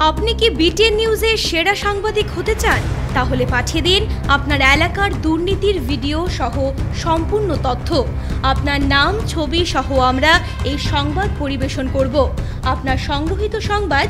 আপনি কি বিটিএন নিউজের সেরা সাংবাদিক হতে চান? তাহলে পাঠিয়ে দিন আপনার এলাকার দুর্নীতির ভিডিও সহ সম্পূর্ণ তথ্য। আপনার নাম, ছবি সহ আমরা এই সংবাদ পরিবেশন করব। আপনার সংগ্রহীত সংবাদ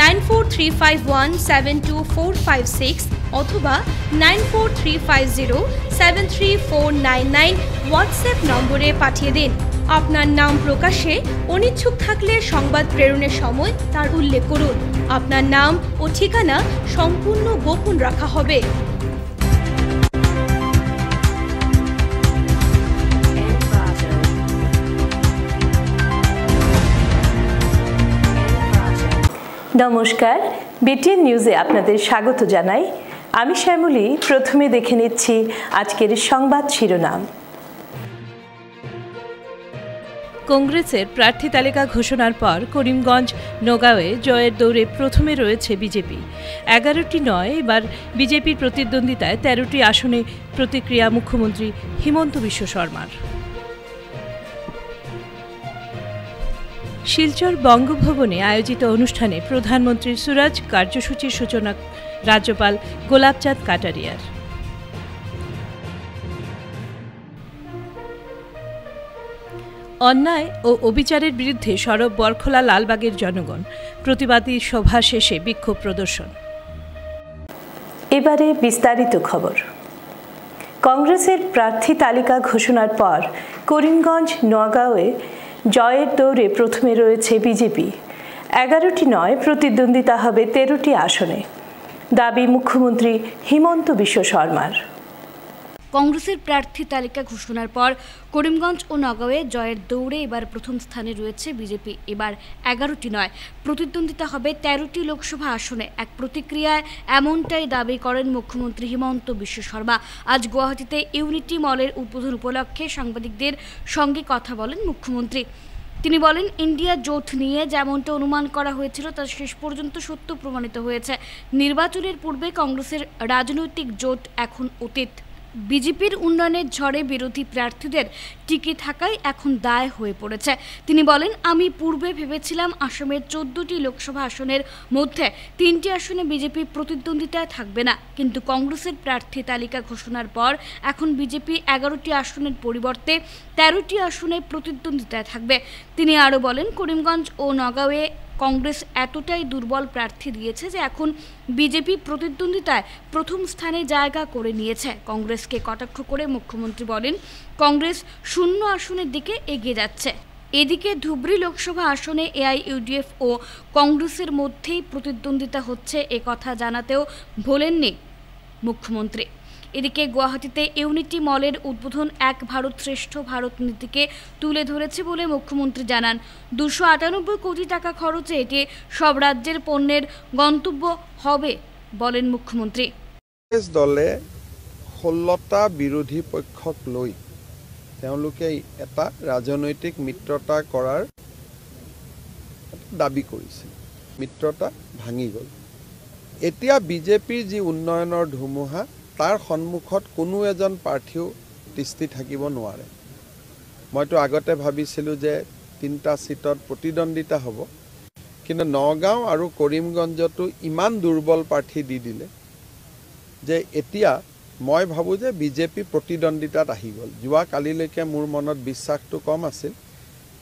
9435172456 অথবা 9435073499 হোয়াটসঅ্যাপ নম্বরে পাঠিয়ে দিন। আপনার নাম প্রকাশে অনিচ্ছুক থাকলে সংবাদ প্রেরণের সময় তার উল্লেখ করুন। আপনার নাম ও ঠিকানা সম্পূর্ণ গোপন রাখা হবে। নমস্কার, বিটিএন নিউজে আপনাদের স্বাগত জানাই। আমি শ্যামলী। প্রথমে দেখে নিচ্ছি আজকের সংবাদ শিরোনাম। কংগ্রেসের প্রার্থী তালিকা ঘোষণার পর করিমগঞ্জ, নওগাঁয়ে জয়ের দৌড়ে প্রথমে রয়েছে বিজেপি। 11টি নয়, এবার বিজেপির প্রতিদ্বন্দ্বিতায় 13টি আসনে প্রতিক্রিয়া মুখ্যমন্ত্রী হিমন্ত বিশ্ব শর্মার। শিলচর বঙ্গভবনে আয়োজিত অনুষ্ঠানে প্রধানমন্ত্রী সুরাজ কার্যসূচির সূচনা রাজ্যপাল গোলাপচাঁদ কাটারিয়ার। অন্যায় ও অবিচারের বিরুদ্ধে সরব বরখলা লালবাগের জনগণ। প্রতিবাদী সভা শেষে বিক্ষোভ প্রদর্শন। এবারে বিস্তারিত খবর। কংগ্রেসের প্রার্থী তালিকা ঘোষণার পর করিমগঞ্জ, নওগাঁয়ে জয়ের দৌড়ে প্রথমে রয়েছে বিজেপি। 11টি নয়, প্রতিদ্বন্দ্বিতা হবে 13টি আসনে। দাবি মুখ্যমন্ত্রী হিমন্ত বিশ্ব শর্মার। কংগ্রেসের প্রার্থী তালিকা ঘোষণার পর করিমগঞ্জ ও নওগাঁয়ে জয়ের দৌড়ে এবার প্রথম স্থানে রয়েছে বিজেপি। এবার 11টি নয়, প্রতিদ্বন্দ্বিতা হবে 13টি লোকসভা আসনে। এক প্রতিক্রিয়ায় এমনটাই দাবি করেন মুখ্যমন্ত্রী হিমন্ত বিশ্ব শর্মা। আজ গুয়াহাটিতে ইউনিটি মলের উদ্বোধন উপলক্ষে সাংবাদিকদের সঙ্গে কথা বলেন মুখ্যমন্ত্রী। তিনি বলেন, ইন্ডিয়া জোট নিয়ে যেমনটা অনুমান করা হয়েছিল তা শেষ পর্যন্ত সত্য প্রমাণিত হয়েছে। নির্বাচনের পূর্বে কংগ্রেসের রাজনৈতিক জোট এখন অতীত। বিজেপির উন্নয়নের ঝড়ে বিরোধী প্রার্থীদের টিকে থাকাই এখন দায় হয়ে পড়েছে। তিনি বলেন, আমি পূর্বে ভেবেছিলাম আসামের 14টি লোকসভা আসনের মধ্যে 3টি আসনে বিজেপি প্রতিদ্বন্দ্বিতায় থাকবে না, কিন্তু কংগ্রেসের প্রার্থী তালিকা ঘোষণার পর এখন বিজেপি 11টি আসনের পরিবর্তে 13টি আসনে প্রতিদ্বন্দ্বিতায় থাকবে। তিনি আরও বলেন, করিমগঞ্জ ও নওগাঁয়ে কংগ্রেস এতটাই দুর্বল প্রার্থী দিয়েছে যে এখন বিজেপি প্রতিদ্বন্দ্বিতায় প্রথম স্থানে জায়গা করে নিয়েছে। কংগ্রেসকে কটাক্ষ করে মুখ্যমন্ত্রী বলেন, কংগ্রেস শূন্য আসনের দিকে এগিয়ে যাচ্ছে। এদিকে ধুবড়ী লোকসভা আসনে এআইইউডিএফ ও কংগ্রেসের মধ্যেই প্রতিদ্বন্দ্বিতা হচ্ছে, এ কথা জানাতেও ভোলেননি মুখ্যমন্ত্রী। এদিকে গুয়াহাটিতে ইউনিটি মলের উদ্বোধন এক ভারত শ্রেষ্ঠ ভারত নীতিকে তুলে ধরেছে বলে মুখ্যমন্ত্রী জানান। 298 কোটি টাকা খরচে এটি সব রাজ্যের পণ্যের গন্তব্য হবে বলেন মুখ্যমন্ত্রী। দলে 16টা বিৰোধী পক্ষক লৈ তেওঁলোকে এটা ৰাজনৈতিক মিত্ৰতা কৰাৰ দাবী কৰিছিল। মিত্ৰতা ভাঙি গ'ল। এতিয়া বিজেপিৰ যি উন্নয়নৰ ধুমুহা, তাৰ সন্মুখত কোনো এজন প্ৰাৰ্থীও তিষ্ঠি থাকিব নোৱাৰে। মইতো আগতে ভাবিছিলোঁ যে 3টা সিটত প্ৰতিদ্বন্দ্বিতা হ'ব, কিন্তু নগাঁও আৰু কৰিমগঞ্জতো ইমান দুৰ্বল প্ৰাৰ্থী দি দিলে যে এতিয়া মই ভাবোঁ যে বিজেপি প্ৰতিদ্বন্দ্বিতাত আহি গ'ল। যোৱা কালিলৈকে মোৰ মনত বিশ্বাসটো কম আছিল,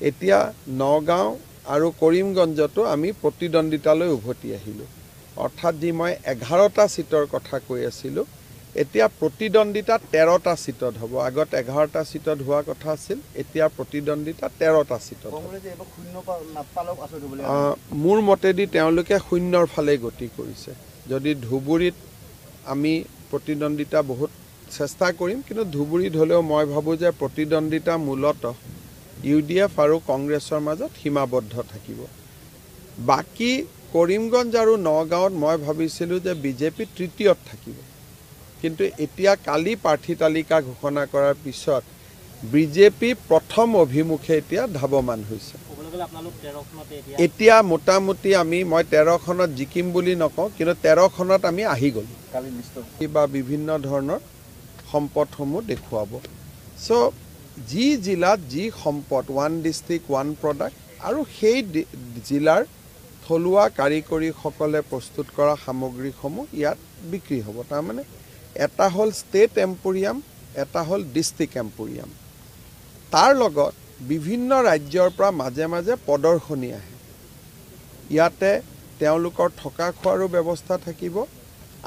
এতিয়া নগাঁও আৰু কৰিমগঞ্জতো আমি প্ৰতিদ্বন্দ্বিতালৈ উভতি আহিলোঁ। অৰ্থাৎ যি মই 11টা সিটৰ কথা কৈ আছিলোঁ, এতিয়া প্ৰতিদ্বন্দ্বিতা 13টা সিটত হ'ব। আগত 11টা সিটত হোৱা কথা আছিল, এতিয়া প্ৰতিদ্বন্দ্বিতা 13টা সিটত। মোৰ মতেদি তেওঁলোকে শূন্যৰ ফালে গতি কৰিছে। যদি ধুবুৰীত আমি প্ৰতিদ্বন্দ্বিতা বহুত চেষ্টা কৰিম, কিন্তু ধুবুৰীত হ'লেও মই ভাবোঁ যে প্ৰতিদ্বন্দ্বিতা মূলতঃ ইউডিএফ আৰু কংগ্ৰেছৰ মাজত সীমাবদ্ধ থাকিব। বাকী কৰিমগঞ্জ আৰু নগাঁৱত মই ভাবিছিলোঁ যে বিজেপি তৃতীয়ত থাকিব, কিন্তু এতিয়া কালি প্ৰাৰ্থী তালিকা ঘোষণা কৰাৰ পিছত বিজেপি প্ৰথম অভিমুখে এতিয়া ধাৱমান হৈছে। এতিয়া মোটামুটি মই 13খনত জিকিম বুলি নকওঁ, কিন্তু 13খনত আমি আহি গ'লোঁ। বা বিভিন্ন ধৰণৰ সম্পদসমূহ দেখুৱাব। চ' যি জিলাত যি সম্পদ, 1 ডিষ্ট্ৰিক্ট 1 প্ৰডাক্ট, আৰু সেই জিলাৰ থলুৱা কাৰিকৰীসকলে প্ৰস্তুত কৰা সামগ্ৰীসমূহ ইয়াত বিক্ৰী হ'ব। তাৰমানে এটা হ'ল ষ্টেট এম্পোৰিয়াম, এটা হ'ল ডিষ্ট্ৰিক্ট এম্পোৰিয়াম। তাৰ লগত বিভিন্ন ৰাজ্যৰ পৰা মাজে মাজে প্ৰদৰ্শনী আহে। ইয়াতে তেওঁলোকৰ থকা খোৱাৰো ব্যৱস্থা থাকিব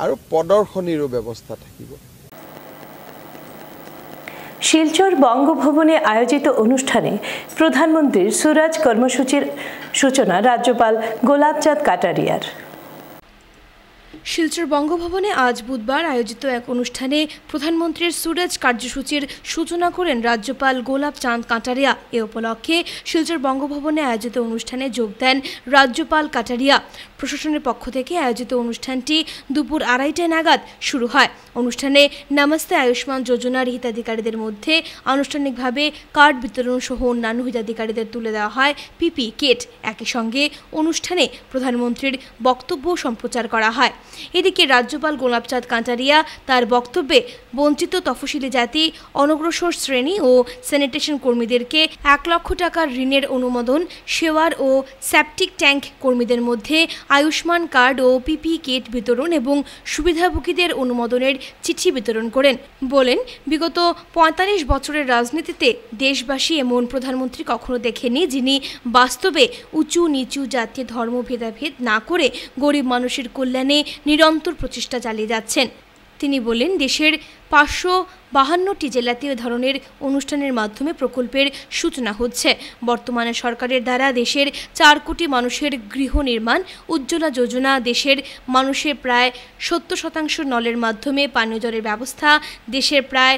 আৰু প্ৰদৰ্শনীৰো ব্যৱস্থা থাকিব। শিলচর বঙ্গভবনে আয়োজিত অনুষ্ঠানে প্রধানমন্ত্রীর সুরাজ কর্মসূচির সূচনা রাজ্যপাল গোলাপচাঁদ কাটারিয়ার। শিলচর বঙ্গভবনে আজ বুধবার আয়োজিত এক অনুষ্ঠানে প্রধানমন্ত্রীর সুরাজ কার্যসূচির সূচনা করেন রাজ্যপাল গোলাপচাঁদ কাটারিয়া। এ উপলক্ষে শিলচর বঙ্গভবনে আয়োজিত অনুষ্ঠানে যোগ দেন রাজ্যপাল কাটারিয়া। প্রশাসনের পক্ষ থেকে আয়োজিত অনুষ্ঠানটি দুপুর 2:30 নাগাদ শুরু হয়। অনুষ্ঠানে নমস্তে আয়ুষ্মান যোজনার হিতাধিকারীদের মধ্যে আনুষ্ঠানিকভাবে কার্ড বিতরণ সহ অন্যান্য হিতাধিকারীদের তুলে দেওয়া হয় পিপি কিট। একই সঙ্গে অনুষ্ঠানে প্রধানমন্ত্রীর বক্তব্য সম্প্রচার করা হয়। এদিকে রাজ্যপাল গোলাপচাঁদ কাটারিয়া তার বক্তব্যে বঞ্চিত তফসিলি জাতি, অনগ্রসর শ্রেণী ও স্যানিটেশন কর্মীদেরকে 1 লক্ষ টাকার ঋণের অনুমোদন, সেওয়ার ও সেপটিক ট্যাঙ্ক কর্মীদের মধ্যে আয়ুষ্মান কার্ড ও পিপি কিট বিতরণ এবং সুবিধাভোগীদের অনুমোদনের চিঠি বিতরণ করেন। বলেন, বিগত 45 বছরের রাজনীতিতে দেশবাসী এমন প্রধানমন্ত্রী কখনো দেখেনি যিনি বাস্তবে উঁচু নিচু জাতীয় ধর্ম ভেদাভেদ না করে গরিব মানুষের কল্যাণে নিরন্তর প্রচেষ্টা চালিয়ে যাচ্ছেন। তিনি বলেন, দেশের 552টি জেলাতে এ ধরনের অনুষ্ঠানের মাধ্যমে প্রকল্পের সূচনা হচ্ছে। বর্তমানে সরকারের দ্বারা দেশের 4 কোটি মানুষের গৃহ নির্মাণ, উজ্জ্বলা যোজনা, দেশের মানুষের প্রায় 70% নলের মাধ্যমে পানীয় জলের ব্যবস্থা, দেশের প্রায়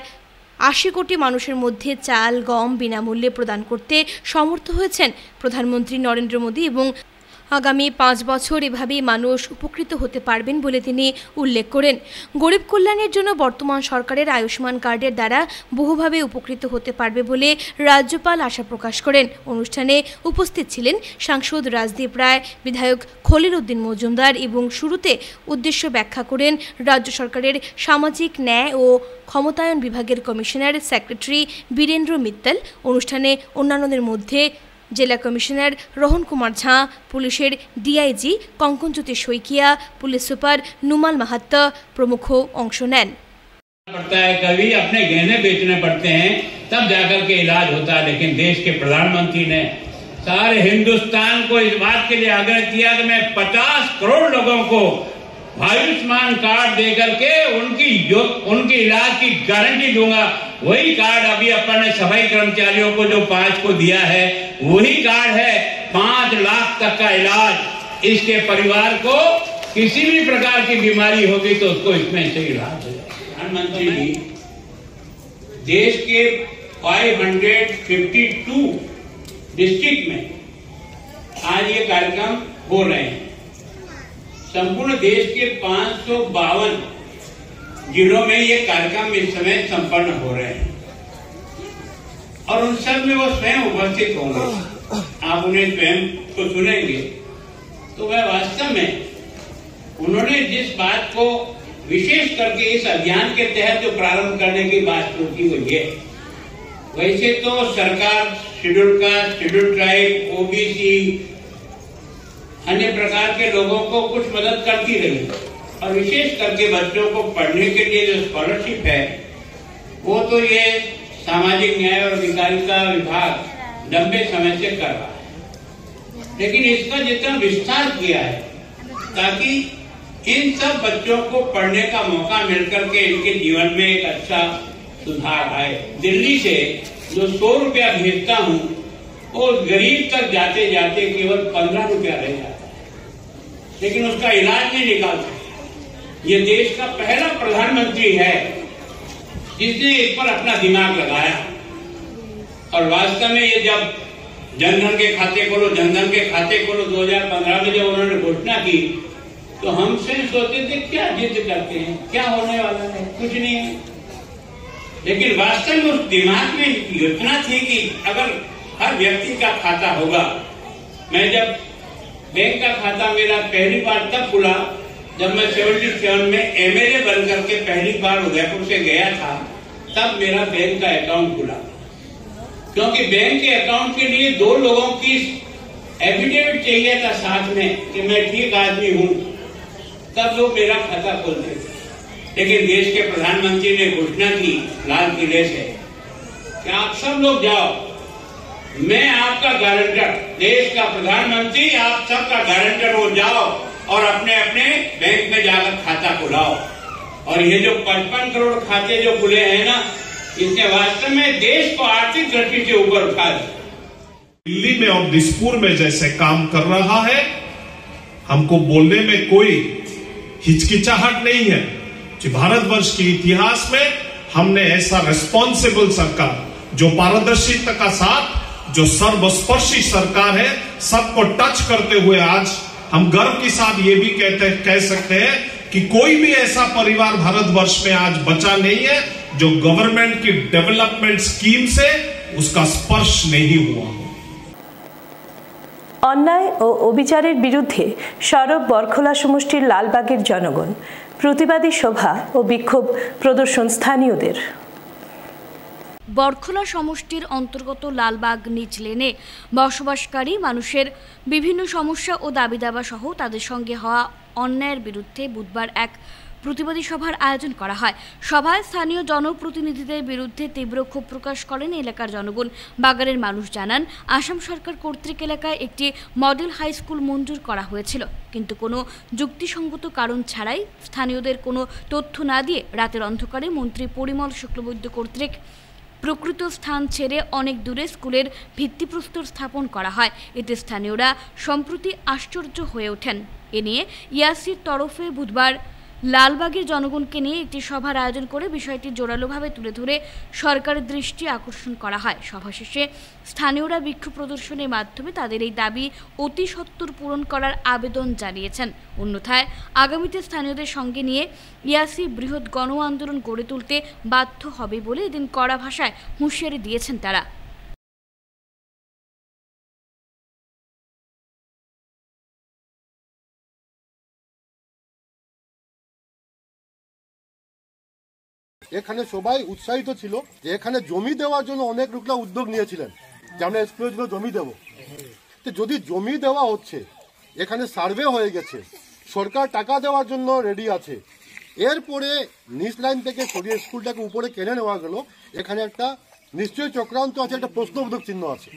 80 কোটি মানুষের মধ্যে চাল, গম বিনামূল্যে প্রদান করতে সমর্থ হয়েছেন প্রধানমন্ত্রী নরেন্দ্র মোদী এবং আগামী 5 বছর এভাবেই মানুষ উপকৃত হতে পারবেন বলে তিনি উল্লেখ করেন। গরিব কল্যাণের জন্য বর্তমান সরকারের আয়ুষ্মান কার্ডের দ্বারা বহুভাবে উপকৃত হতে পারবে বলে রাজ্যপাল আশা প্রকাশ করেন। অনুষ্ঠানে উপস্থিত ছিলেন সাংসদ রাজদীপ রায়, বিধায়ক খলিল উদ্দিন মজুমদার এবং শুরুতে উদ্দেশ্য ব্যাখ্যা করেন রাজ্য সরকারের সামাজিক ন্যায় ও ক্ষমতায়ন বিভাগের কমিশনার সেক্রেটারি বীরেন্দ্র মিত্তল। অনুষ্ঠানে অন্যান্যদের মধ্যে জেলা কমিশনার রোহন কুমার ঝা, পুলিশের DIG Kankanjyoti Saikia, police super Numal Mahatta প্রমুখ অংশ নেন। पड़ता है, कभी अपने गहने बेचने पड़ते हैं, तब जाकर के इलाज होता है। लेकिन देश के प्रधानमंत्री ने सारे हिंदुस्तान को इस बात के लिए आग्रह किया कि मैं 50 करोड़ लोगों को आयुष्मान कार्ड देकर के उनकी इलाज की गारंटी दूंगा। वही कार्ड अभी अपन ने सफाई कर्मचारियों को जो 5 को दिया है, वही कार्ड है 5 लाख तक का इलाज। इसके परिवार को किसी भी प्रकार की बीमारी होगी तो उसको इसमें से इलाज हो जाए। प्रधानमंत्री जी देश के 552 डिस्ट्रिक्ट में आज ये कार्यक्रम हो रहे हैं। संपूर्ण देश के 552 जिलों में ये कार्यक्रम इस समय संपन्न हो रहे हैं और उन सब में वो स्वयं उपस्थित होंगे। आप उन्हें स्वयं को सुनेंगे तो वह वास्तव में उन्होंने जिस बात को विशेष करके इस अभियान के तहत जो प्रारंभ करने की बात की वो ये, वैसे तो सरकार schedule caste, schedule tribe, OBC, अन्य प्रकार के लोगों को कुछ मदद करती रही और विशेष करके बच्चों को पढ़ने के लिए जो स्कॉलरशिप है वो तो ये सामाजिक न्याय और अधिकारिता विभाग लंबे समय से कर रहा है। लेकिन इसका जितना विस्तार किया है ताकि इन सब बच्चों को पढ़ने का मौका मिलकर के इनके जीवन में एक अच्छा सुधार आए। दिल्ली से जो 100 रुपया भेजता हूँ वो गरीब तक जाते जाते केवल 15 रुपया रह जाता है, लेकिन उसका इलाज नहीं निकाल सकते। ये देश का पहला प्रधानमंत्री है जिसने इस पर अपना दिमाग लगाया और वास्तव में ये जब जनधन के खाते खोलो 2015 में जब उन्होंने घोषणा की तो हम स्वयं सोचते थे क्या जिद करते हैं, क्या होने वाला है, कुछ नहीं है। लेकिन वास्तव में उस दिमाग में योजना थी कि अगर हर व्यक्ति का खाता होगा। मैं जब बैंक का खाता मेरा पहली बार तब खुला जब मैं 77 में एमएलए बनकर के पहली बार उदयपुर से गया था, तब मेरा बैंक का अकाउंट खुला। क्योंकि बैंक के अकाउंट के लिए 2 लोगों की एफिडेविट चाहिए था साथ में कि मैं ठीक आदमी हूं, तब लोग मेरा खाता खोलते थे। लेकिन देश के प्रधानमंत्री ने घोषणा की लाल किले से कि आप सब लोग जाओ, मैं आपका गारंटर, देश का प्रधानमंत्री आप सबका गारंटर हो, जाओ और अपने अपने बैंक में जाकर खाता खुलाओ। और ये जो 55 करोड़ खाते जो खुले हैं ना, इसने वास्तव में देश को आर्थिक दृष्टि से ऊपर उठा दिया। दिल्ली में और दिसपुर में जैसे काम कर रहा है, हमको बोलने में कोई हिचकिचाहट नहीं है कि भारतवर्ष के इतिहास में हमने ऐसा रिस्पॉन्सिबल सरकार, जो पारदर्शिता का साथ, जो सर्वस्पर्शी सरकार है, सबको टच करते हुए आज हम गर्व के साथ ये भी कह सकते हैं कि कोई भी ऐसा परिवार भारतवर्ष में आज बचा नहीं है जो गवर्नमेंट की डेवलपमेंट स्कीम से उसका स्पर्श नहीं हुआ। অন্যায় ও অবিচারের বিরুদ্ধে সরব বরখোলা সমষ্টির লালবাগের জনগণ, প্রতিবাদী সভা ও বিক্ষোভ প্রদর্শন স্থানীয়দের। বরখোলা সমষ্টির অন্তর্গত লালবাগ নিচ লেনে বসবাসকারী মানুষের বিভিন্ন সমস্যা ও দাবি দাবা সহ তাদের সঙ্গে হওয়া অন্যায়ের বিরুদ্ধে বুধবার এক প্রতিবাদী সভার আয়োজন করা হয়। সভায় স্থানীয় জনপ্রতিনিধিদের বিরুদ্ধে তীব্র ক্ষোভ প্রকাশ করেন এলাকার জনগণ। বাগানের মানুষ জানান, আসাম সরকার কর্তৃক এলাকায় একটি মডেল হাই স্কুল মঞ্জুর করা হয়েছিল, কিন্তু কোনো যুক্তিসঙ্গত কারণ ছাড়াই স্থানীয়দের কোনো তথ্য না দিয়ে রাতের অন্ধকারে মন্ত্রী পরিমল শুক্লবৈদ্য কর্তৃক প্রকৃত স্থান ছেড়ে অনেক দূরে স্কুলের ভিত্তিপ্রস্তর স্থাপন করা হয়। এতে স্থানীয়রা সম্প্রতি আশ্চর্য হয়ে ওঠেন। এ নিয়ে ইয়াসির তরফে বুধবার লালবাগের জনগণকে নিয়ে একটি সভার আয়োজন করে বিষয়টি জোরালোভাবে তুলে ধরে সরকারের দৃষ্টি আকর্ষণ করা হয়। সভা শেষে স্থানীয়রা বিক্ষোভ প্রদর্শনের মাধ্যমে তাদের এই দাবি অতি সত্বর পূরণ করার আবেদন জানিয়েছেন। অন্যথায় আগামীতে স্থানীয়দের সঙ্গে নিয়ে ইয়াসি বৃহৎ গণ আন্দোলন গড়ে তুলতে বাধ্য হবে বলে এদিন কড়া ভাষায় হুঁশিয়ারি দিয়েছেন তারা। এখানে সবাই উৎসাহিত ছিল যে এখানে জমি দেওয়ার জন্য অনেক লোকরা উদ্যোগ নিয়েছিলেন যে আমরা স্কুলের জন্য জমি দেবো। তো যদি জমি দেওয়া হচ্ছে, এখানে সার্ভে হয়ে গেছে, সরকার টাকা দেওয়ার জন্য রেডি আছে, এরপরে নিচ লাইন থেকে সরিয়ে স্কুলটাকে উপরে কেড়ে নেওয়া গেল, এখানে একটা নিশ্চয়ই চক্রান্ত আছে, একটা প্রশ্নবোধক চিহ্ন আছে।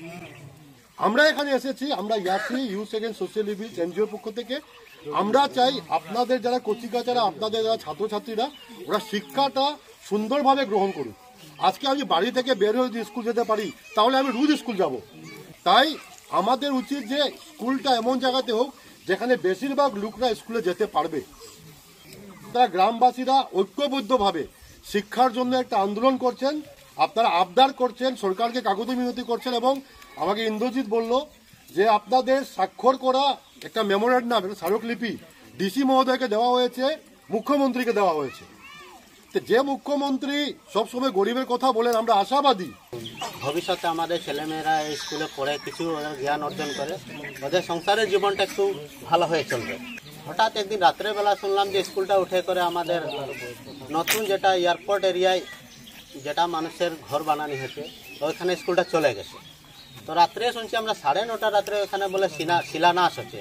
আমরা এখানে এসেছি, আমরা ইয়াসি ইউথ এগেইনস্ট সোশ্যাল ইভিলস এনজিওর পক্ষ থেকে আমরা চাই আপনাদের যারা কচিকাচারা, আপনাদের যারা ছাত্রছাত্রীরা, ওরা শিক্ষাটা সুন্দরভাবে গ্রহণ করুক। আজকে আমি বাড়ি থেকে বের হয়ে যদি স্কুল যেতে পারি, তাহলে আমি রোজ স্কুল যাব। তাই আমাদের উচিত যে স্কুলটা এমন জায়গাতে হোক যেখানে বেশিরভাগ লোকরা স্কুলে যেতে পারবে। তারা গ্রামবাসীরা ঐক্যবদ্ধভাবে শিক্ষার জন্য একটা আন্দোলন করছেন, আপনারা আবদার করছেন, সরকারকে কাগজে মিনতি করছেন। এবং আমাকে ইন্দ্রজিৎ বলল যে আপনাদের স্বাক্ষর করা একটা মেমোরেন্ডাম, একটা স্মারকলিপি ডিসি মহোদয়কে দেওয়া হয়েছে, মুখ্যমন্ত্রীকে দেওয়া হয়েছে। যে মুখ্যমন্ত্রী সবসময় গরিবের কথা বলেন, আমরা আশাবাদী ভবিষ্যতে আমাদের ছেলেমেয়েরা এই স্কুলে পড়ে কিছু জ্ঞান অর্জন করে ওদের সংসারের জীবনটা একটু ভালো হয়ে চলবে। হঠাৎ একদিন রাত্রেবেলা শুনলাম যে স্কুলটা উঠে করে আমাদের নতুন যেটা এয়ারপোর্ট এরিয়ায় যেটা মানুষের ঘর বানানো হয়েছে, ওইখানে স্কুলটা চলে গেছে। তো রাত্রে শুনছি আমরা 9:30 রাত্রে ওখানে বলে শিলান্যাস হচ্ছে,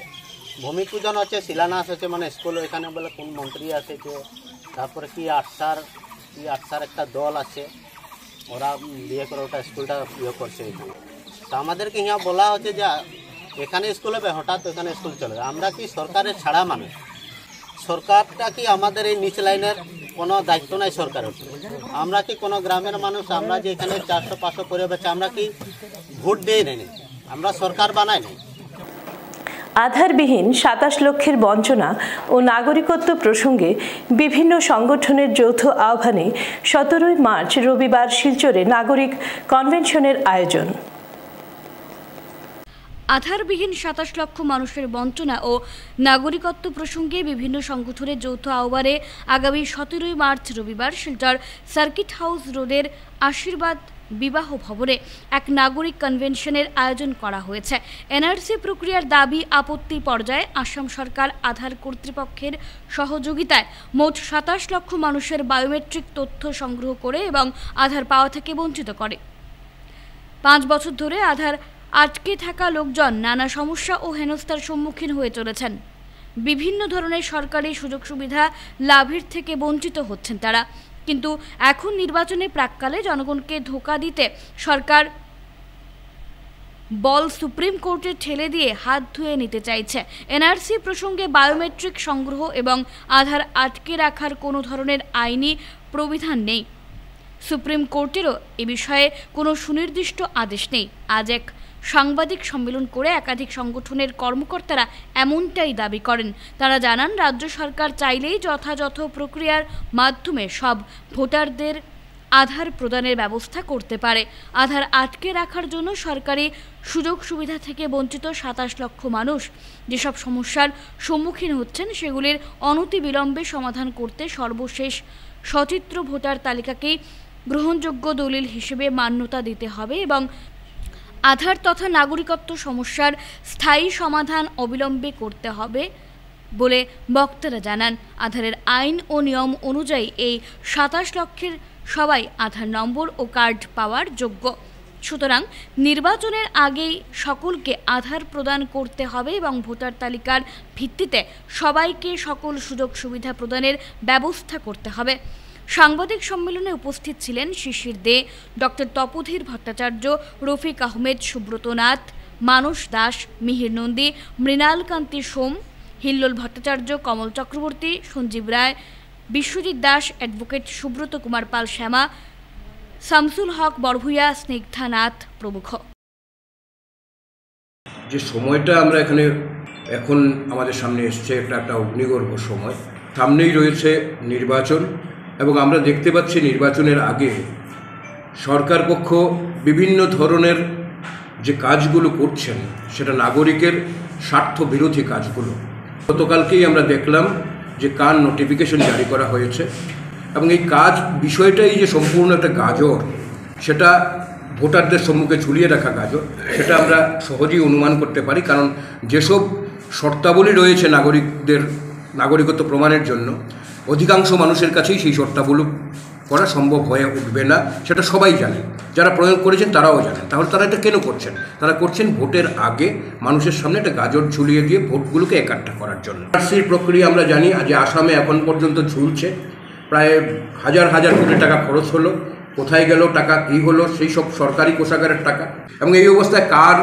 ভূমি পূজন হচ্ছে, শিলান্যাস হচ্ছে, মানে স্কুল ওইখানে বলে কোন মন্ত্রী এসেছে, তারপরে কি আটসার একটা দল আছে, ওরা বিয়ে করে ওটা স্কুলটা ইয়ে করছে এখানে। তো আমাদেরকে ইয়া বলা হচ্ছে যে এখানে স্কুল হবে, হঠাৎ ওখানে স্কুল চলে যায়। আমরা কি সরকারের ছাড়া মানুষ? সরকারটা কি আমাদের এই নিচ লাইনের কোনো দায়িত্ব নাই সরকারের? আমরা কি কোনো গ্রামের মানুষ? আমরা যে এখানে 400-500 পরিবার আছে, আমরা কি ভোট দিয়ে নেই? আমরা সরকার বানাই নাই। আধারবিহীন 27 লক্ষের বঞ্চনা ও নাগরিকত্ব প্রসঙ্গে বিভিন্ন সংগঠনের যৌথ আহ্বানে 17 মার্চ রবিবার শিলচরে নাগরিক কনভেনশনের আয়োজন। আধারবিহীন 27 লক্ষ মানুষের বঞ্চনা ও নাগরিকত্ব প্রসঙ্গে বিভিন্ন সংগঠনের যৌথ আহ্বানে আগামী 17 মার্চ রবিবার শিলচর সার্কিট হাউস রোডের আশীর্বাদ বিবাহ ভবনে এক নাগরিক কনভেনশনের আয়োজন করা হয়েছে। এনআরসি প্রক্রিয়ার দাবি আপত্তি পর্যায়ে আসাম সরকার আধার কর্তৃপক্ষের সহযোগিতায় মোট 27 লক্ষ মানুষের বায়োমেট্রিক তথ্য সংগ্রহ করে এবং আধার পাওয়া থেকে বঞ্চিত করে। 5 বছর ধরে আধার আটকে থাকা লোকজন নানা সমস্যা ও হেনস্থার সম্মুখীন হয়ে চলেছেন। বিভিন্ন ধরনের সরকারি সুযোগ সুবিধা লাভের থেকে বঞ্চিত হচ্ছেন তারা। কিন্তু এখন নির্বাচনের প্রাক্কালে জনগণকে ধোঁকা দিতে সরকার বল সুপ্রিম কোর্টে ঠেলে দিয়ে হাত ধুয়ে নিতে চাইছে। এনআরসি প্রসঙ্গে বায়োমেট্রিক সংগ্রহ এবং আধার আটকে রাখার কোনো ধরনের আইনি প্রবিধান নেই। সুপ্রিম কোর্টেরও এ বিষয়ে কোনো সুনির্দিষ্ট আদেশ নেই। আজ এক সাংবাদিক সম্মেলন করে একাধিক সংগঠনের কর্মকর্তারা এমনটাই দাবি করেন। তারা জানান, রাজ্য সরকার চাইলেই যথাযথ প্রক্রিয়ার মাধ্যমে সব ভোটারদের আধার প্রদানের ব্যবস্থা করতে পারে। আধার আটকে রাখার জন্য সরকারি সুযোগ সুবিধা থেকে বঞ্চিত 27 লক্ষ মানুষ যেসব সমস্যার সম্মুখীন হচ্ছেন সেগুলির অনতিবিলম্বে সমাধান করতে সর্বশেষ সচিত্র ভোটার তালিকাকেই গ্রহণযোগ্য দলিল হিসেবে মান্যতা দিতে হবে এবং আধার তথা নাগরিকত্ব সমস্যার স্থায়ী সমাধান অবিলম্বে করতে হবে বলে বক্তারা জানান। আধারের আইন ও নিয়ম অনুযায়ী এই 27 লক্ষের সবাই আধার নম্বর ও কার্ড পাওয়ার যোগ্য। সুতরাং নির্বাচনের আগেই সকলকে আধার প্রদান করতে হবে এবং ভোটার তালিকার ভিত্তিতে সবাইকে সকল সুযোগ সুবিধা প্রদানের ব্যবস্থা করতে হবে। সাংবাদিক সম্মেলনে উপস্থিত ছিলেন শিশির দে, ডক্টর তপোধীর ভট্টাচার্য, রফিক আহমেদ, সুব্রত নাথ, মানস দাস, মিহির নন্দী, মৃণাল কান্তি সোম, হিল্লোল ভট্টাচার্য, কমল চক্রবর্তী, সঞ্জীব রায়, বিশ্বজিৎ দাস, অ্যাডভোকেট সুব্রত কুমার পাল শ্যামা, শামসুল হক বড়ভূয়া, স্নিগ্ধা নাথ প্রমুখ। যে সময়টা আমরা এখানে এখন আমাদের সামনে এসছে একটা অগ্নিগর্ভ সময়, সামনেই রয়েছে নির্বাচন এবং আমরা দেখতে পাচ্ছি নির্বাচনের আগে সরকার পক্ষ বিভিন্ন ধরনের যে কাজগুলো করছেন সেটা নাগরিকের স্বার্থ বিরোধী কাজগুলো। গতকালকেই আমরা দেখলাম যে কার নোটিফিকেশন জারি করা হয়েছে এবং এই কাজ বিষয়টাই যে সম্পূর্ণ একটা গাজর, সেটা ভোটারদের সম্মুখে ঝুলিয়ে রাখা গাজর, সেটা আমরা সহজেই অনুমান করতে পারি। কারণ যেসব শর্তাবলী রয়েছে নাগরিকদের নাগরিকত্ব প্রমাণের জন্য, অধিকাংশ মানুষের কাছেই সেই শর্তাবলী করা সম্ভব হয়ে উঠবে না, সেটা সবাই জানেন। যারা প্রয়োগ করেছেন তারাও জানেন। তাহলে তারা এটা কেন করছেন? তারা করছেন ভোটের আগে মানুষের সামনে একটা গাজর ঝুলিয়ে দিয়ে ভোটগুলোকে একাট্টা করার জন্য। এনআরসির প্রক্রিয়া আমরা জানি যে আসামে এখন পর্যন্ত ঝুলছে, প্রায় হাজার হাজার কোটি টাকা খরচ হলো, কোথায় গেল টাকা, কী হলো, সেই সব সরকারি কোষাগারের টাকা। এবং এই অবস্থায় কার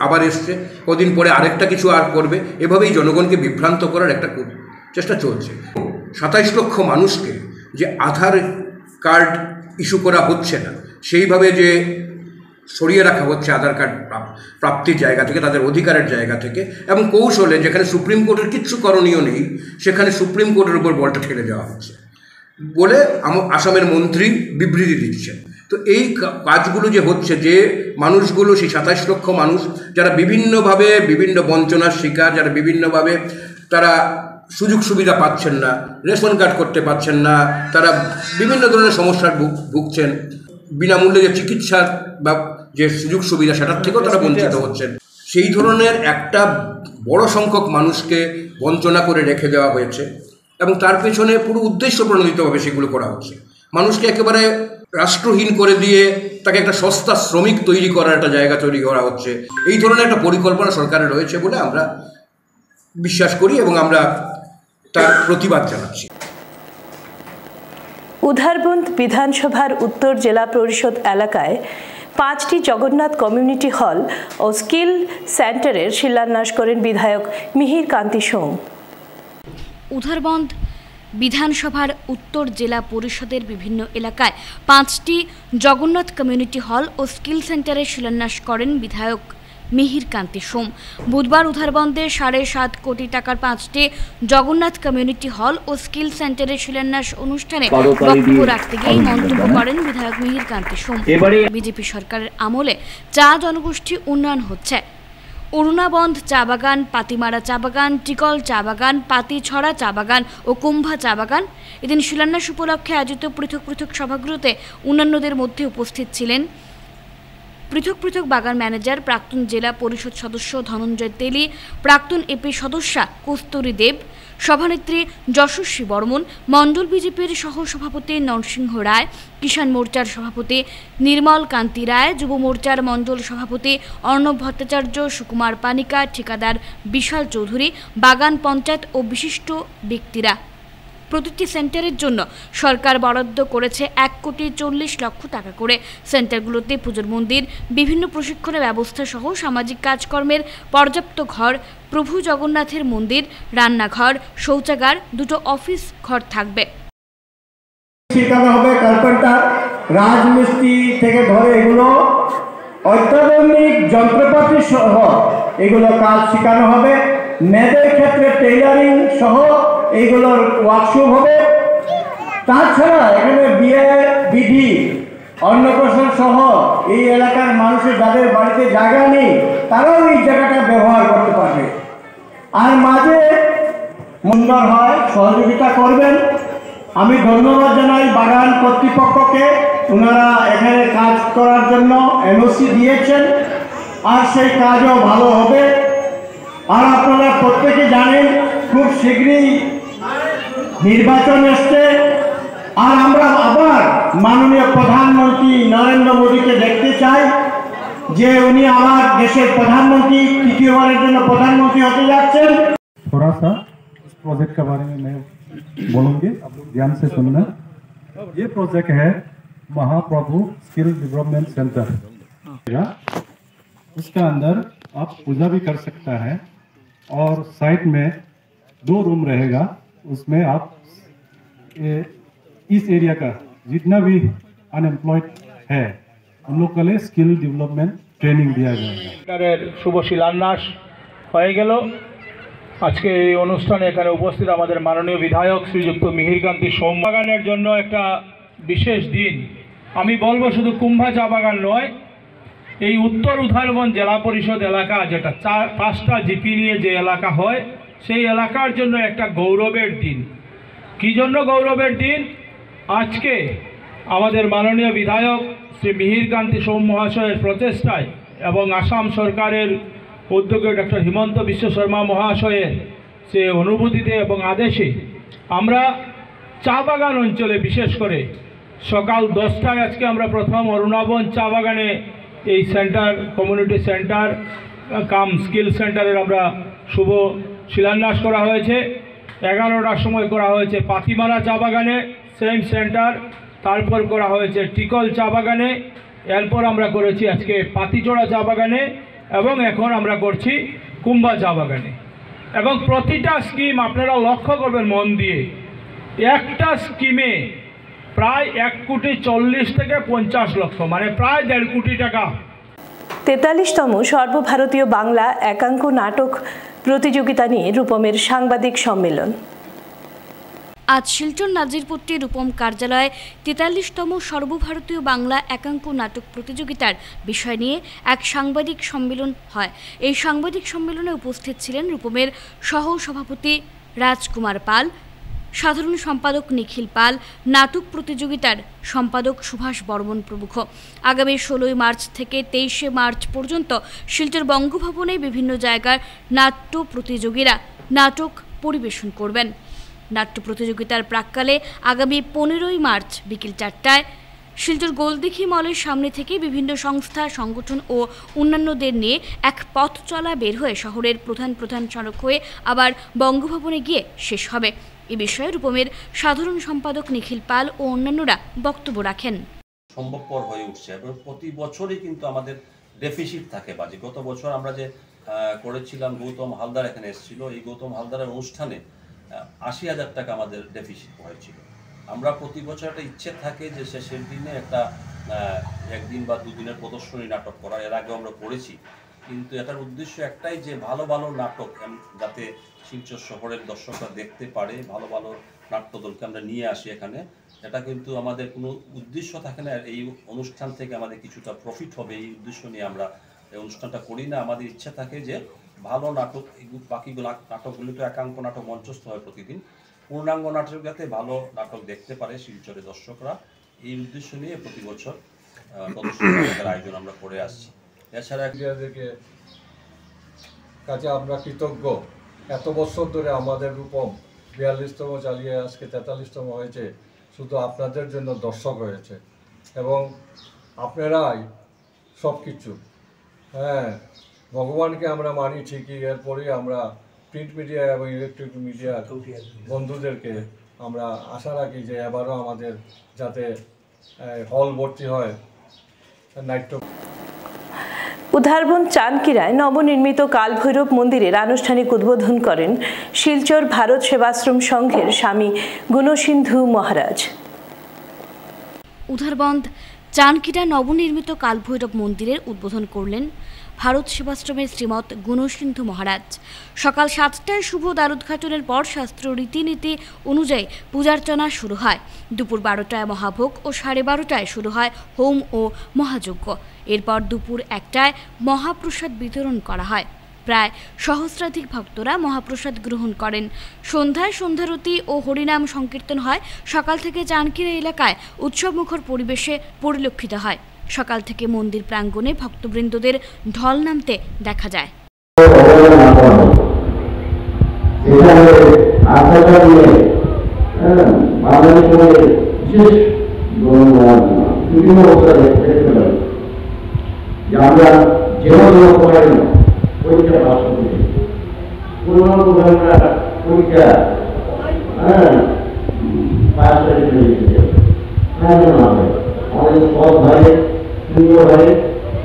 আবার এসছে, কদিন পরে আরেকটা কিছু আর করবে, এভাবেই জনগণকে বিভ্রান্ত করার একটা চেষ্টা চলছে। 27 লক্ষ মানুষকে যে আধার কার্ড ইস্যু করা হচ্ছে না, সেইভাবে যে সরিয়ে রাখা হচ্ছে আধার কার্ড প্রাপ্তির জায়গা থেকে, তাদের অধিকারের জায়গা থেকে, এবং কৌশলে যেখানে সুপ্রিম কোর্টের কিচ্ছু করণীয় নেই সেখানে সুপ্রিম কোর্টের উপর বলটা ঠেলে দেওয়া হচ্ছে বলে আসামের মন্ত্রী বিবৃতি দিচ্ছেন। তো এই কাজগুলো যে হচ্ছে, যে মানুষগুলো সেই 27 লক্ষ মানুষ যারা বিভিন্নভাবে বিভিন্ন বঞ্চনার শিকার, যারা বিভিন্নভাবে তারা সুযোগ সুবিধা পাচ্ছেন না, রেশন কার্ড করতে পারছেন না, তারা বিভিন্ন ধরনের সমস্যার ভুগছেন, বিনামূল্যে যে চিকিৎসার বা যে সুযোগ সুবিধা সেটার থেকেও তারা বঞ্চিত হচ্ছেন। সেই ধরনের একটা বড় সংখ্যক মানুষকে বঞ্চনা করে রেখে দেওয়া হয়েছে এবং তার পেছনে পুরো উদ্দেশ্য প্রণোদিতভাবে সেগুলো করা হচ্ছে। মানুষকে একেবারে রাষ্ট্রহীন করে দিয়ে তাকে একটা সস্তা শ্রমিক তৈরি করার একটা জায়গা তৈরি করা হচ্ছে। এই ধরনের একটা পরিকল্পনা সরকারের রয়েছে বলে আমরা বিশ্বাস করি এবং আমরা তার প্রতিবাদ জানাচ্ছি। উধারবন্দ বিধানসভার উত্তর জেলা পরিষদ এলাকায় 5টি জগন্নাথ কমিউনিটি হল ও স্কিল সেন্টারের শিলান্যাস করেন বিধায়ক মিহির কান্তি সোম। উধারবন্দ বিধানসভার উত্তর জেলা পরিষদের বিভিন্ন এলাকায় 5টি জগন্নাথ কমিউনিটি হল ও স্কিল সেন্টারের শিলান্যাস করেন বিধায়ক মিহির কান্তি সোম। বুধবার উধারবন্দে 7.5 কোটি টাকার 5টি জগন্নাথ কমিউনিটি হল ও স্কিল সেন্টারের শিলান্যাস অনুষ্ঠানে বক্তব্য রাখতে গিয়ে মন্তব্য করেন বিধায়ক মিহির কান্তি সোম। বিজেপি সরকারের আমলে চা জনগোষ্ঠী উন্নয়ন হচ্ছে। অরুণাবন্ধ চা বাগান, পাতিমারা চা বাগান, টিকল চা বাগান, পাতিছড়া চা বাগান ও কুম্ভা চা বাগান। এদিন শিলান্যাস উপলক্ষে আয়োজিত পৃথক পৃথক সভাগুলোতে অন্যান্যদের মধ্যে উপস্থিত ছিলেন পৃথক পৃথক বাগান ম্যানেজার, প্রাক্তন জেলা পরিষদ সদস্য ধনঞ্জয় তেলি, প্রাক্তন এপি সদস্যা কস্তুরী দেব, সভানেত্রী যশস্বী বর্মন, মণ্ডল বিজেপির সহসভাপতি নরসিংহ রায়, কিষাণ মোর্চার সভাপতি নির্মল কান্তি রায়, যুব মোর্চার মণ্ডল সভাপতি অর্ণব ভট্টাচার্য, সুকুমার পানিকা, ঠিকাদার বিশাল চৌধুরী, বাগান পঞ্চায়েত ও বিশিষ্ট ব্যক্তিরা। প্রতিটি সেন্টারের জন্য সরকার বরাদ্দ করেছে 1,40,00,000 টাকা করে। সেন্টারগুলোতে পুজোর মন্দির, বিভিন্ন প্রশিক্ষণের ব্যবস্থা সহ সামাজিক কাজকর্মের পর্যাপ্ত ঘর, প্রভু জগন্নাথের মন্দির, রান্নাঘর, শৌচাগার, 2টো অফিস ঘর থাকবে। শেখানো হবে কার্পেন্টার, রাজমিস্ত্রি থেকে ধরে এগুলো অত্যাধুনিক যন্ত্রপাতি সহ এগুলো কাজ শেখানো হবে। মেয়েদের ক্ষেত্রে টেইলারিং সহ এইগুলোর ওয়ার্কশপ হবে। তাছাড়া এখানে বিয়ে, বিধি, অন্নপ্রাশন সহ এই এলাকার মানুষের যাদের বাড়িতে জায়গা নেই তারাও এই জায়গাটা ব্যবহার করতে পারবে। আর মাঝে সুন্দর হয়, সহযোগিতা করবেন। আমি ধন্যবাদ জানাই বাগান কর্তৃপক্ষকে, ওনারা এখানে কাজ করার জন্য এনওসি দিয়েছেন, আর সেই কাজও ভালো হবে। আর আপনারা প্রত্যেকে জানেন খুব শীঘ্রই নির্বাচন আসছে, আর আমরা আবার মাননীয় প্রধানমন্ত্রী নরেন্দ্র মোদীকে দেখতে চাই যে উনি আমার দেশের প্রধানমন্ত্রী, তৃতীয়বারের জন্য প্রধানমন্ত্রী হতে যাচ্ছেন। थोड़ा सा इस प्रोजेक्ट के बारे में मैं बोलूँगी, ध्यान से सुनना। ये प्रोजेक्ट है महाप्रभु स्किल डेवलपमेंट सेंटर। उसका अंदर आप पूजा भी कर सकता है और साइड में 2 रूम रहेगा। उसमें आप इस एरिया का जितना भी अनएम्प्लॉयड है उन लोग के लिए स्किल डेवलपमेंट ट्रेनिंग दिया जाएगा। शुभ शिलान्यास হয়ে গেল। আজকে এই অনুষ্ঠানে এখানে উপস্থিত আমাদের মাননীয় বিধায়ক শ্রীযুক্ত মিহিরকান্তি সোম। বাগানের জন্য একটা বিশেষ দিন। আমি বলবো শুধু কুম্ভা চা বাগান নয়, এই উত্তর উধারবন জেলা পরিষদ এলাকা, যেটা 5টা জিপি নিয়ে যে এলাকা হয়, সেই এলাকার জন্য একটা গৌরবের দিন। কী জন্য গৌরবের দিন? আজকে আমাদের মাননীয় বিধায়ক শ্রী মিহিরকান্তি সোম মহাশয়ের প্রচেষ্টায় এবং আসাম সরকারের উদ্যোগে ডক্টর হিমন্ত বিশ্ব শর্মা মহাশয়ের সে অনুভূতিতে এবং আদেশে আমরা চা বাগান অঞ্চলে বিশেষ করে সকাল 10টায় আজকে আমরা প্রথম অরুণাবন চা বাগানে এই সেন্টার, কমিউনিটি সেন্টার কাম স্কিল সেন্টারের আমরা শুভ শিলান্যাস করা হয়েছে। 11টার সময় করা হয়েছে পাতিমারা চা বাগানে সেম সেন্টার, তারপর করা হয়েছে টিকল চা বাগানে, এরপর আমরা করেছি আজকে পাতিচড়া চা বাগানে এবং এখন আমরা করছি কুম্ভা চা বাগানে। এবং প্রতিটা স্কিম আপনারা লক্ষ্য করবেন মন দিয়ে, একটা স্কিমে প্রায় 1,40,00,000 থেকে 50 লক্ষ, মানে প্রায় 1.5 কোটি টাকা। 43তম সর্বভারতীয় বাংলা একাঙ্ক নাটক প্রতিযোগিতা নিয়ে রূপমের সাংবাদিক সম্মেলন। আজ শিলচর নাজিরপট্টি রূপম কার্যালয়ে 43তম সর্বভারতীয় বাংলা একাঙ্ক নাটক প্রতিযোগিতার বিষয় নিয়ে এক সাংবাদিক সম্মেলন হয়। এই সাংবাদিক সম্মেলনে উপস্থিত ছিলেন রূপমের সহ সভাপতি রাজকুমার পাল, সাধারণ সম্পাদক নিখিল পাল, নাটক প্রতিযোগিতার সম্পাদক সুভাষ বর্মন প্রমুখ। আগামী 16 মার্চ থেকে 23 মার্চ পর্যন্ত শিলচর বঙ্গভবনে বিভিন্ন জায়গার নাট্য প্রতিযোগীরা নাটক পরিবেশন করবেন। নাট্য প্রতিযোগিতার প্রাক্কালে আগামী 15 মার্চ বিকেল 4টায় শিলচর গোলদিঘি মলের সামনে থেকে বিভিন্ন সংস্থা, সংগঠন ও অন্যান্যদের নিয়ে এক পথ চলা বের হয়ে শহরের প্রধান সড়ক হয়ে আবার বঙ্গভবনে গিয়ে শেষ হবে। এ বিষয়ে রূপমের সাধারণ সম্পাদক নিখিল পাল ও অন্যান্যরা বক্তব্য রাখেন। সম্ভবপর হয়ে উঠছে এবং প্রতি বছরই কিন্তু আমাদের ডেফিসিট থাকে বাজে। গত বছর আমরা যে করেছিলাম, গৌতম হালদার এখানে এসেছিল, এই গৌতম হালদারের অনুষ্ঠানে 80,000 টাকা আমাদের ডেফিসিট হয়েছিল। আমরা প্রতি বছর একটা ইচ্ছে থাকে যে শেষের দিনে একটা 1 দিন বা 2 দিনের প্রদর্শনী নাটক করা। এর আগে আমরা করেছি, কিন্তু এটার উদ্দেশ্য একটাই যে ভালো ভালো নাটক যাতে শিলচর শহরের দর্শকরা দেখতে পারে, ভালো ভালো নাট্যদলকে আমরা নিয়ে আসি এখানে। এটা কিন্তু আমাদের কোনো উদ্দেশ্য থাকে না এই অনুষ্ঠান থেকে আমাদের কিছুটা প্রফিট হবে, এই উদ্দেশ্য নিয়ে আমরা এই অনুষ্ঠানটা করি না। আমাদের ইচ্ছা থাকে যে ভালো নাটক, বাকিগুলো নাটকগুলিতে একাঙ্ক নাটক মঞ্চস্থ হয় প্রতিদিন, পূর্ণাঙ্গ নাটক যাতে ভালো নাটক দেখতে পারে শিলচরের দর্শকরা, এই উদ্দেশ্য নিয়ে প্রতি বছর প্রদর্শনীর আয়োজন আমরা করে আসছি। এছাড়া কাছে আমরা কৃতজ্ঞ এত বছর ধরে আমাদের রূপম 42তম চালিয়ে আজকে 43তম হয়েছে, শুধু আপনাদের জন্য দর্শক হয়েছে এবং আপনারাই সব কিছু। হ্যাঁ, ভগবানকে আমরা মানি ঠিকই, এরপরেই আমরা প্রিন্ট মিডিয়া এবং ইলেকট্রিক মিডিয়ার বন্ধুদেরকে আমরা আশা রাখি যে এবারও আমাদের যাতে হল ভর্তি হয় নাট্য। উধারবন চানকিরায় নবনির্মিত কালভৈরব মন্দিরের আনুষ্ঠানিক উদ্বোধন করেন শিলচর ভারত সেবাশ্রম সংঘের স্বামী গুণসিন্ধু মহারাজ। উধারবন্দ চানকিরা নবনির্মিত কালভৈরব মন্দিরের উদ্বোধন করলেন ভারত সেবাশ্রমের শ্রীমৎ গুণসিন্ধু মহারাজ। সকাল 7টায় শুভ দ্বারোদ্ঘাটনের পর শাস্ত্র রীতিনীতি অনুযায়ী পূজার্চনা শুরু হয়। দুপুর 12টায় মহাভোগ ও 12:30টায় শুরু হয় হোম ও মহাযজ্ঞ। এরপর দুপুর 1টায় মহাপ্রসাদ বিতরণ করা হয়। প্রায় সহস্রাধিক ভক্তরা মহাপ্রসাদ গ্রহণ করেন। সন্ধ্যায় সন্ধ্যারতি ও হরিনাম সংকীর্তন হয়। সকাল থেকে চানকিরা এলাকায় উৎসবমুখর পরিবেশে পরিলক্ষিত হয়। সকাল থেকে মন্দির প্রাঙ্গণে ভক্তবৃন্দদের ঢল নামতে দেখা যায়।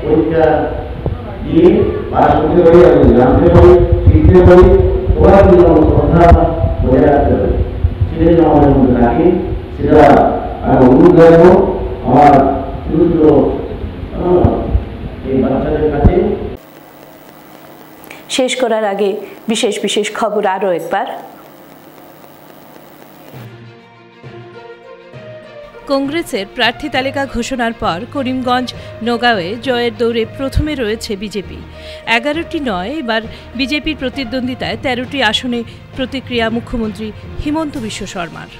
পরীক্ষা দিয়ে পাশ করতে পারি এবং জানতে পারি, শিখতে পারি, ওরা কিন্তু আমার শ্রদ্ধা বজায় রাখতে পারি। সেটা যেন আমাদের মধ্যে রাখি, সেটা আমি অনুরোধ রাখবো আমার ছোট ছোট এই বাচ্চাদের কাছে। শেষ করার আগে বিশেষ বিশেষ খবর আরও একবার। কংগ্রেসের প্রার্থী তালিকা ঘোষণার পর করিমগঞ্জ নগাঁওয়ে জয়ের দৌড়ে প্রথমে রয়েছে বিজেপি। 11টি নয়, এবার বিজেপির প্রতিদ্বন্দ্বিতায় 13টি আসনে প্রতিক্রিয়া মুখ্যমন্ত্রী হিমন্ত বিশ্ব শর্মার।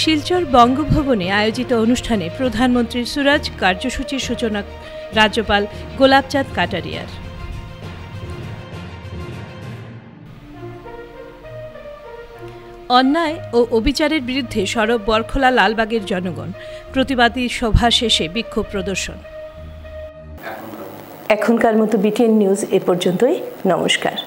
শিলচর বঙ্গভবনে আয়োজিত অনুষ্ঠানে প্রধানমন্ত্রী সুরাজ কার্যসূচির সূচনা রাজ্যপাল গোলাপচাঁদ কাটারিয়ার। অন্যায় ও অবিচারের বিরুদ্ধে সরব বরখোলা লালবাগের জনগণ। প্রতিবাদী সভা শেষে বিক্ষোভ প্রদর্শন। এখনকার মতো বিটিএন নিউজ এ পর্যন্তই। নমস্কার।